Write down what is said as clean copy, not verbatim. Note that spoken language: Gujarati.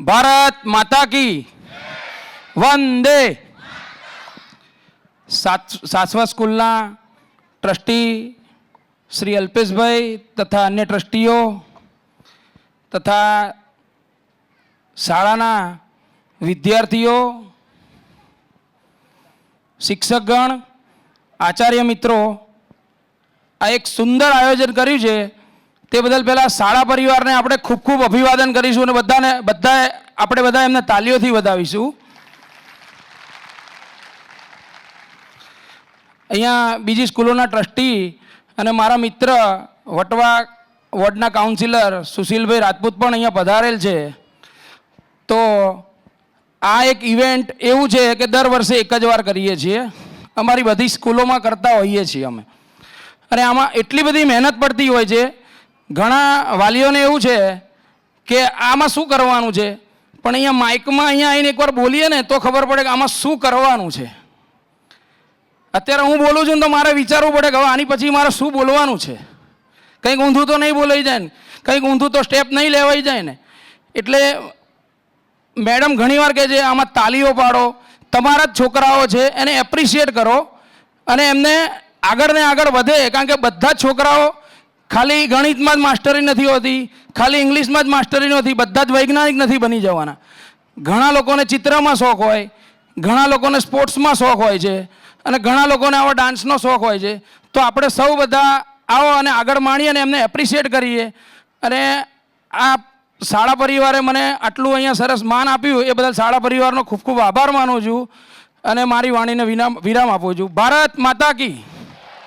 ભારત માતા કી વંદે. સાસવા સ્કૂલના ટ્રસ્ટી શ્રી અલ્પેશભાઈ તથા અન્ય ટ્રસ્ટીઓ તથા શાળાના વિદ્યાર્થીઓ, શિક્ષકગણ, આચાર્ય મિત્રો, આ એક સુંદર આયોજન કર્યું છે તે બદલ પહેલાં શાળા પરિવારને આપણે ખૂબ ખૂબ અભિવાદન કરીશું અને આપણે બધા એમને તાલીઓથી વધાવીશું. અહીંયા બીજી સ્કૂલોના ટ્રસ્ટી અને મારા મિત્ર વટવા વોર્ડના કાઉન્સિલર સુશીલભાઈ રાજપૂત પણ અહીંયા પધારેલ છે. તો આ એક ઇવેન્ટ એવું છે કે દર વર્ષે એક જ વાર કરીએ છીએ, અમારી બધી સ્કૂલોમાં કરતા હોઈએ છીએ અમે. અને આમાં એટલી બધી મહેનત પડતી હોય છે, ઘણા વાલીઓને એવું છે કે આમાં શું કરવાનું છે, પણ અહીંયા માઇકમાં અહીંયા આવીને એકવાર બોલીએ ને તો ખબર પડે કે આમાં શું કરવાનું છે. અત્યારે હું બોલું છું ને તો મારે વિચારવું પડે કે હવે આની પછી મારે શું બોલવાનું છે. કંઈક ઊંધું તો નહીં બોલાઈ જાય ને, કંઈક ઊંધું તો સ્ટેપ નહીં લેવાઈ જાય ને. એટલે મેડમ ઘણીવાર કહે છે આમાં તાલીઓ પાડો, તમારા જ છોકરાઓ છે એને એપ્રિશિએટ કરો અને એમને આગળ ને આગળ વધે. કારણ કે બધા જ છોકરાઓ ખાલી ગણિતમાં જ માસ્ટરી નથી હોતી, ખાલી ઇંગ્લિશમાં જ માસ્ટરી નથી, બધા જ વૈજ્ઞાનિક નથી બની જવાના. ઘણા લોકોને ચિત્રમાં શોખ હોય, ઘણા લોકોને સ્પોર્ટ્સમાં શોખ હોય છે અને ઘણા લોકોને આવો ડાન્સનો શોખ હોય છે. તો આપણે સૌ બધા આવો અને આગળ માણીએ અને એમને એપ્રિશિએટ કરીએ. અને આ શાળા પરિવારે મને આટલું અહીંયા સરસ માન આપ્યું એ બદલ શાળા પરિવારનો ખૂબ ખૂબ આભાર માનું છું અને મારી વાણીને વિરામ આપું છું. ભારત માતા કી.